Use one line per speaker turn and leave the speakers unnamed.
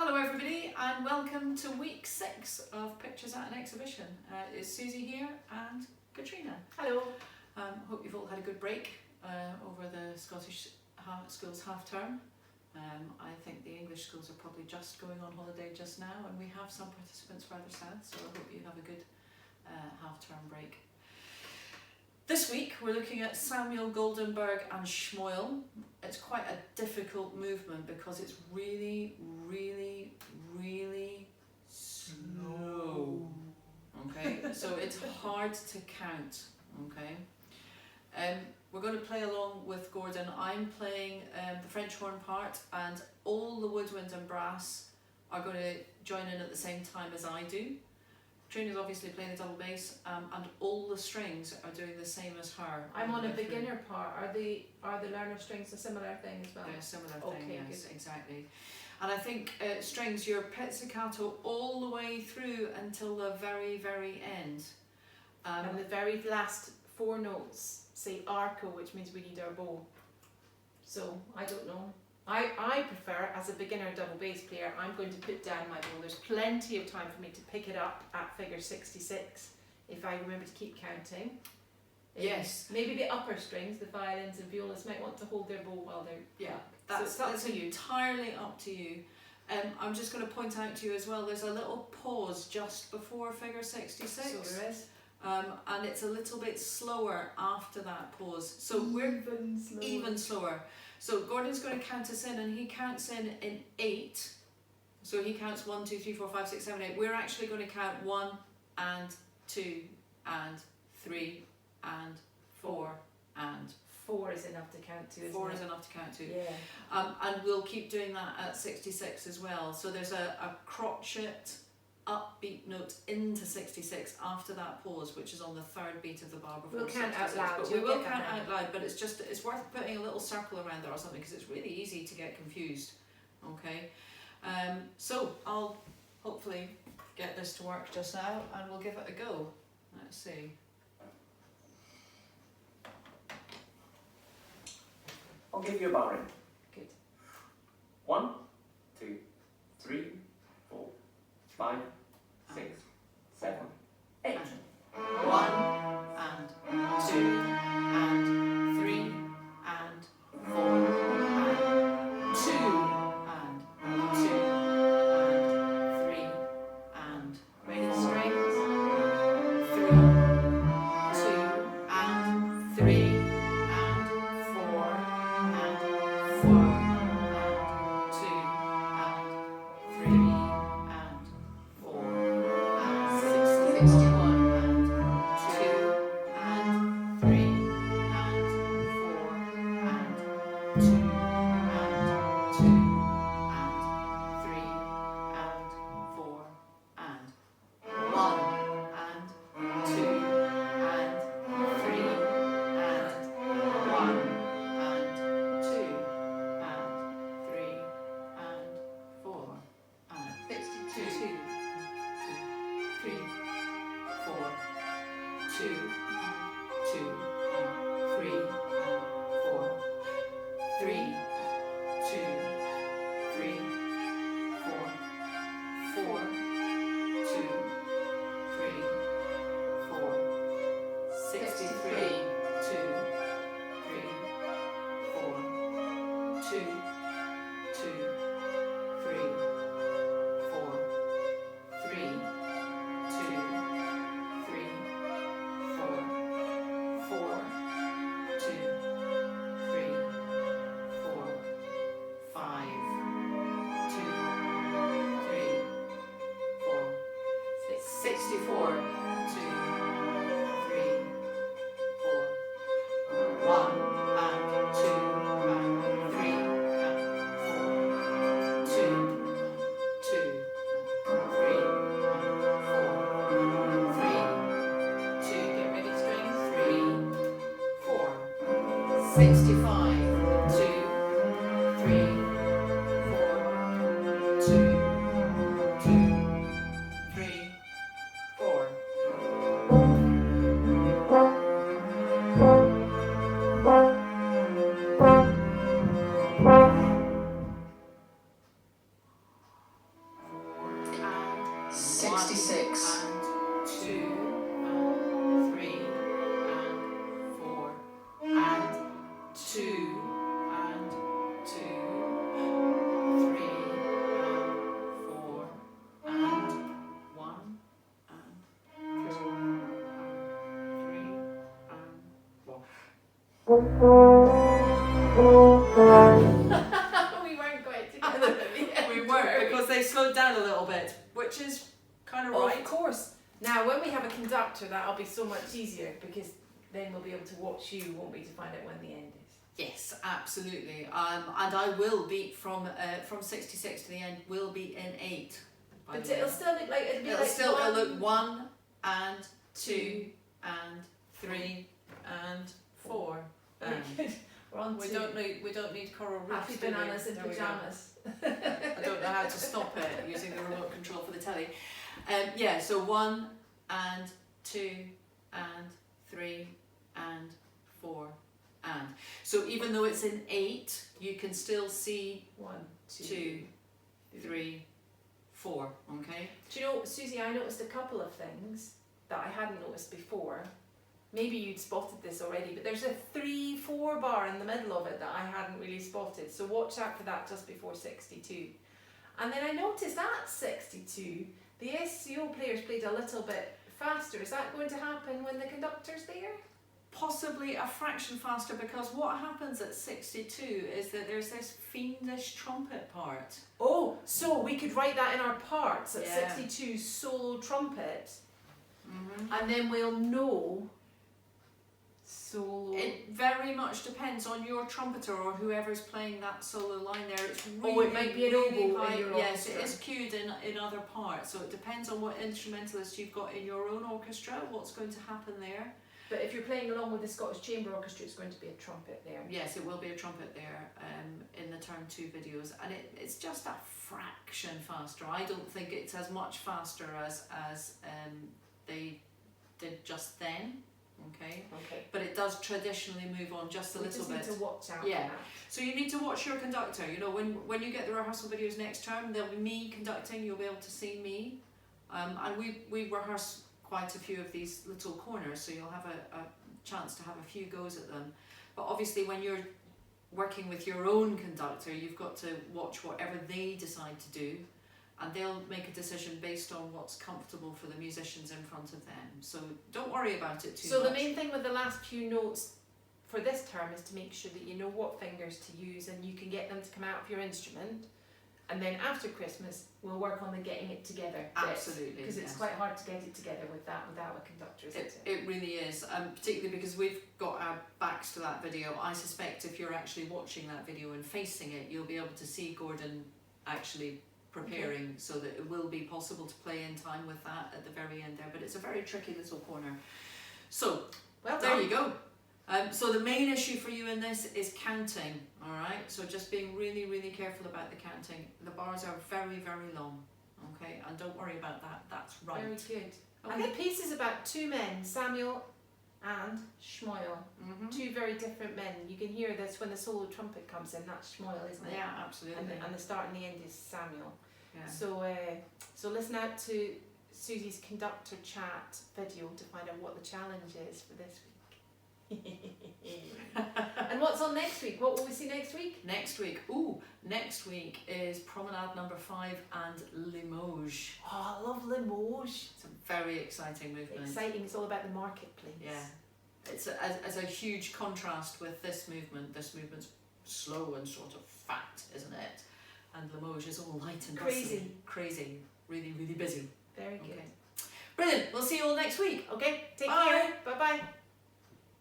Hello everybody and welcome to week 6 of Pictures at an Exhibition. It's Susie here and Katrina.
Hello.
Hope you've all had a good break over the Scottish schools half term. I think the English schools are probably just going on holiday just now, and we have some participants further south, so I hope you have a good half term break. This week we're looking at Samuel Goldenberg and Schmuyle. It's quite a difficult movement because it's really slow. Okay, so it's hard to count. Okay, we're going to play along with Gordon. I'm playing the French horn part, and all the woodwind and brass are going to join in at the same time as I do. Trina's obviously playing the double bass, and all the strings are doing the same as her.
I'm on a beginner part. Are the learner strings a similar thing as well?
They're a similar thing,
okay,
yes,
good.
Exactly. And I think strings, you're pizzicato all the way through until the very end.
And the very last 4 notes say arco, which means we need our bow. So, I don't know. I prefer, as a beginner double bass player, I'm going to put down my bow. There's plenty of time for me to pick it up at figure 66 if I remember to keep counting.
Yes.
Maybe the upper strings, the violins and violas, might want to hold their bow while they're up.
That's entirely up to you. I'm just going to point out to you as well, there's a little pause just before figure 66.
So there is.
And it's a little bit slower after that pause. So we're even slower. So Gordon's going to count us in, and he counts in 8. So he counts 1, 2, 3, 4, 5, 6, 7, 8. We're actually going to count 1 and 2 and 3 and 4 and
4 is enough to count to, isn't
4
it?
is enough to count to.
Yeah.
And we'll keep doing that at 66 as well. So there's a crotchet upbeat note into 66 after that pause, which is on the 3rd beat of the bar before.
We'll count
66.
out loud.
But we will count out loud, but it's worth putting a little circle around there or something, because it's really easy to get confused. Okay, so I'll hopefully get this to work just now, and we'll give it a go. Let's see.
I'll give you a bar in.
Good.
1, 2, 3, 4, 5, 6, 7, 8.
1 and 2 and 3 and 4 and 2 and 2 and 3 and raise the strings. 3, 2 and 3 and 4 and 4 and 2 and 3 and 4 and 61 and 2 and 3 and 4 and 2 and 2 and 3 and 4 and 1 and 2 and 3 and 1 and 2 and 3 and 4 and 62. 3, 4, 2, 2, 3, 4, 3, 2, 3, 4, 4, 2, 3, 4, 63, 2, 3, 4, 2, 2, 3, 4, 3, 2, 3, 4, 4, 2, 3, 4, 5, 2, 3, 4, 64, 2, 3, 4, 1 and 2 and 3 and 4, 2, 2, 3 and 4, 3, 2, get ready strings, 3, 4, 65, 2, 3, 4, 2, 2, 3, 4.
66.
and 2 and 3 and 4 and 2 and 2, 3 and 4 and 1 and 2 and 3 and 4.
We weren't quite together.
We weren't, because they slowed down a little bit, which is kind of right.
Of course. Now, when we have a conductor, that'll be so much easier because then we'll be able to watch you, won't we, to find out when the end is.
Yes, absolutely. And I will beat from 66 to the end. Will be in 8.
But it'll still look like it'll be
It'll
like
still
one,
it'll look 1 and 2 and 3 and 4.
We're on
We
to
don't need coral reefs.
happy
do we?
bananas in
There we go.
pyjamas.
I don't know how to stop it using the remote control for the telly. Yeah, so 1 and 2 and 3 and 4 and. So even though it's in 8, you can still see
1,
2, 3, 4. Okay.
Do you know, Susie, I noticed a couple of things that I hadn't noticed before. Maybe you'd spotted this already, but there's a 3-4 bar in the middle of it that I hadn't really spotted. So watch out for that just before 62. And then I noticed at 62, the SCO players played a little bit faster. Is that going to happen when the conductor's there?
Possibly a fraction faster, because what happens at 62 is that there's this fiendish trumpet part.
Oh, so we could write that in our parts at
Yeah.
62 solo trumpet,
Mm-hmm.
and then we'll know solo.
It very much depends on your trumpeter or whoever's playing that solo line there. It's really,
Oh, it might be an
really
oboe in
high.
your
Yes, it
orchestra.
is cued in other parts. So it depends on what instrumentalist you've got in your own orchestra, what's going to happen there.
But if you're playing along with the Scottish Chamber Orchestra, it's going to be a trumpet there.
Yes, it will be a trumpet there in the Turn 2 videos, and it's just a fraction faster. I don't think it's as much faster as they did just then. Okay.
Okay.
But it does traditionally move on just a
We
little
just
bit.
need to watch out
Yeah.
for that.
So you need to watch your conductor. You know, when you get the rehearsal videos next term, there'll be me conducting. You'll be able to see me, and we rehearse quite a few of these little corners, so you'll have a chance to have a few goes at them. But obviously, when you're working with your own conductor, you've got to watch whatever they decide to do, and they'll make a decision based on what's comfortable for the musicians in front of them. So don't worry about it too much.
So the main thing with the last few notes for this term is to make sure that you know what fingers to use and you can get them to come out of your instrument. And then after Christmas, we'll work on the getting it together bit.
Absolutely,
Because it's
yes.
quite hard to get it together without a conductor, isn't it?
It really is, particularly because we've got our backs to that video. I suspect if you're actually watching that video and facing it, you'll be able to see Gordon actually preparing, so that it will be possible to play in time with that at the very end there. But it's a very tricky little corner. So
Well
there
done.
you go. So the main issue for you in this is counting, all right? So just being really, really careful about the counting. The bars are very, very long, okay? And don't worry about that, that's right.
Very good. And
Okay.
the piece is about two men, Samuel and Schmuyle.
Mhm.
Two very different men. You can hear this when the solo trumpet comes in, that's Schmuyle, isn't it?
Yeah, absolutely.
And the start and the end is Samuel.
Yeah.
So listen out to Susie's conductor chat video to find out what the challenge is for this week. And what's on next week? What will we see next week?
Next week is Promenade number 5 and Limoges.
Oh, I love Limoges.
It's a very exciting movement.
Exciting, it's all about the marketplace.
Yeah. It's as a huge contrast with this movement. This movement's slow and sort of fat, isn't it? And Limoges is all light and
Crazy.
Crazy. Really, really busy.
Very good.
Okay. Brilliant. We'll see you all next week.
Okay, take
Bye.
care. Bye-bye.